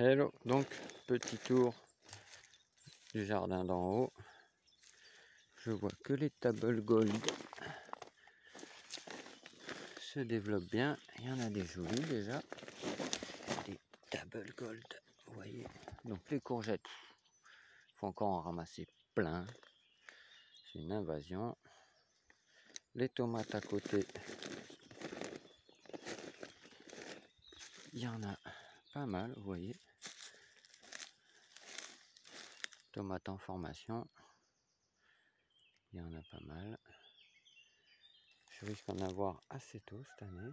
Hello, donc petit tour du jardin d'en haut. Je vois que les table gold se développent bien. Il y en a des jolis déjà. Des table gold, vous voyez. Donc les courgettes, il faut encore en ramasser plein. C'est une invasion. Les tomates à côté, il y en a pas mal, vous voyez. Tomates en formation, il y en a pas mal. Je risque d'en avoir assez tôt cette année,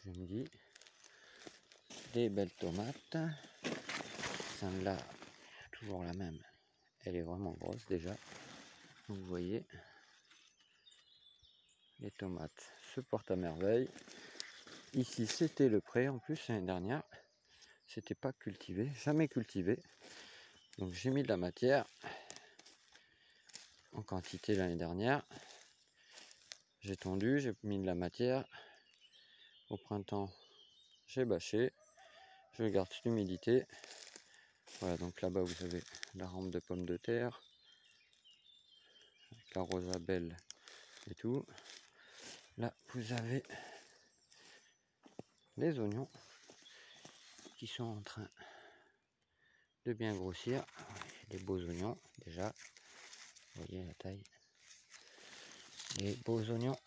je me dis. Des belles tomates. Celle-là, toujours la même. Elle est vraiment grosse déjà. Vous voyez, les tomates se portent à merveille. Ici, c'était le pré. En plus, l'année dernière, c'était pas cultivé, jamais cultivé. Donc, j'ai mis de la matière en quantité l'année dernière. J'ai tondu, j'ai mis de la matière. Au printemps, j'ai bâché. Je garde l'humidité. Voilà, donc là-bas, vous avez la rampe de pommes de terre, avec la rosabelle et tout. Là, vous avez les oignons qui sont en train de bien grossir. Des beaux oignons déjà. Vous voyez la taille. Des beaux oignons.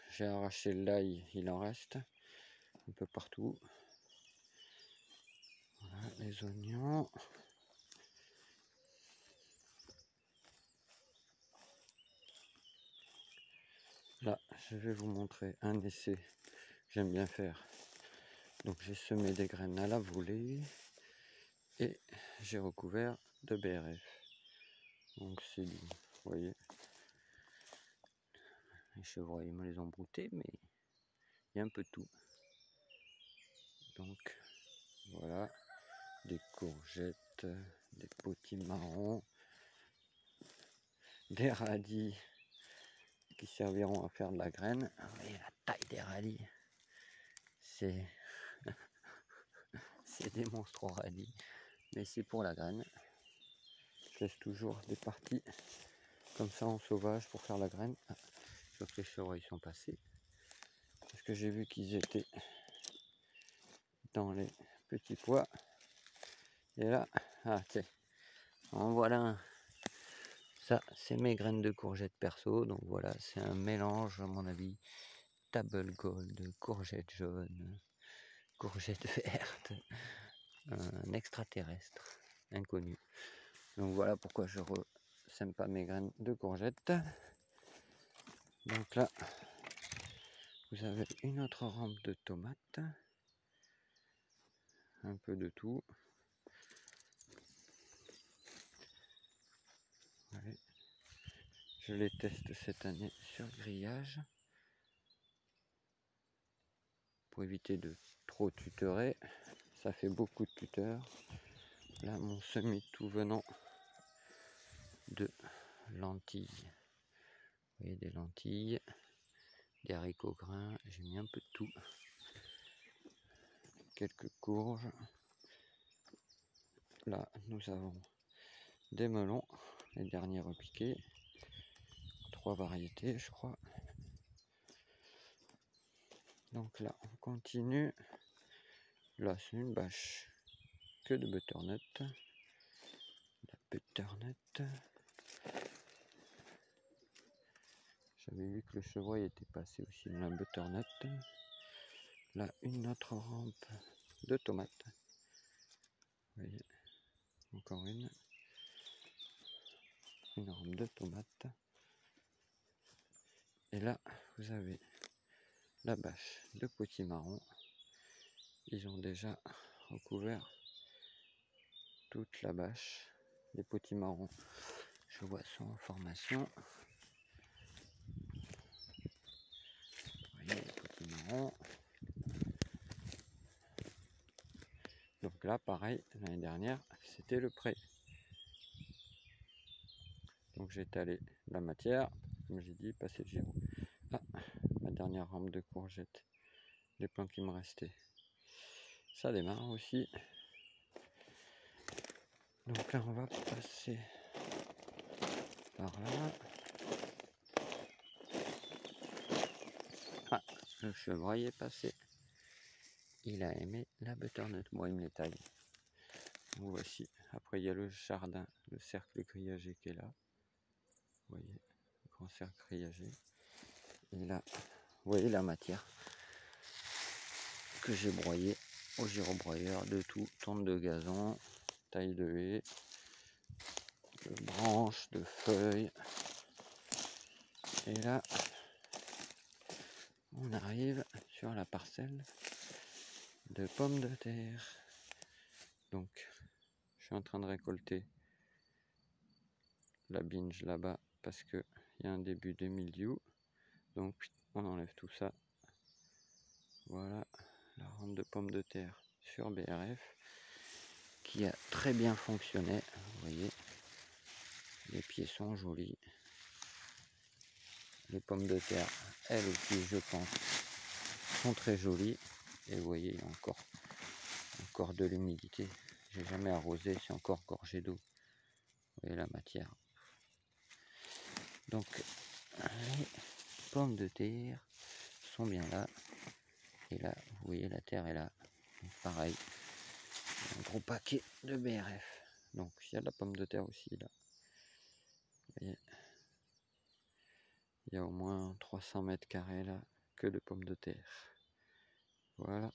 J'ai arraché l'ail, il en reste un peu partout. Voilà les oignons. Là, je vais vous montrer un essai que j'aime bien faire. Donc j'ai semé des graines à la volée et j'ai recouvert de BRF. Donc c'est du, vous voyez, les chevreuils me les ont broutés, mais il y a un peu de tout. Donc voilà, des courgettes, des potimarrons, des radis qui serviront à faire de la graine. Vous voyez la taille des radis, c'est des monstres radis, mais c'est pour la graine. Je laisse toujours des parties comme ça en sauvage pour faire la graine. Ah, je vois que les chevreuils sont passés parce que j'ai vu qu'ils étaient dans les petits pois. Et là, ah tiens, en voilà un. Ça, c'est mes graines de courgettes perso. Donc voilà, c'est un mélange, à mon avis, table gold, courgette jaune, courgette verte, un extraterrestre inconnu. Donc voilà pourquoi je sème pas mes graines de courgettes. Donc là, vous avez une autre rampe de tomates. Un peu de tout. Allez. Je les teste cette année sur grillage pour éviter de trop tutorer. Ça fait beaucoup de tuteurs. Là, mon semis tout venant de lentilles. Vous voyez, des lentilles, des haricots grains. J'ai mis un peu de tout. Quelques courges. Là, nous avons des melons, les derniers repiqués. 3 variétés, je crois. Donc là, on continue. Là, c'est une bâche que de butternut. La butternut. J'avais vu que le chevreuil était passé aussi dans la butternut. Là, une autre rampe de tomates. Vous voyez, encore une rampe de tomates. Et là, vous avez la bâche de potimarron. Ils ont déjà recouvert toute la bâche. Les potimarrons, je vois, sont en formation. Vous voyez les potimarrons. Donc là, pareil, l'année dernière, c'était le pré. Donc j'ai étalé la matière, comme j'ai dit, passer le giro. Ah, ma dernière rampe de courgettes, les plants qui me restaient. Ça démarre aussi. Donc là, on va passer par là. Ah, le chevreuil est passé. Il a aimé la butternut. Bon, il me les taille. Donc voici. Après, il y a le jardin, le cercle grillagé qui est là. Vous voyez, le grand cercle grillagé. Et là, vous voyez la matière que j'ai broyée au girobroyeur de tout, tonte de gazon, taille de haie, de branches, de feuilles. Et là, on arrive sur la parcelle de pommes de terre. Donc, je suis en train de récolter la binge là-bas parce qu'il y a un début de mildiou. Donc, on enlève tout ça. Voilà la rente de pommes de terre sur BRF qui a très bien fonctionné. Vous voyez, les pieds sont jolis. Les pommes de terre, elles aussi, je pense, sont très jolies. Et vous voyez, il y a encore de l'humidité. J'ai jamais arrosé, c'est encore gorgé d'eau. Vous voyez la matière. Donc, les pommes de terre sont bien là. Et là, vous voyez, la terre est là. Donc, pareil, un gros paquet de BRF. Donc, il y a de la pomme de terre aussi là. Vous voyez, il y a au moins 300 mètres carrés là que de pommes de terre. Voilà.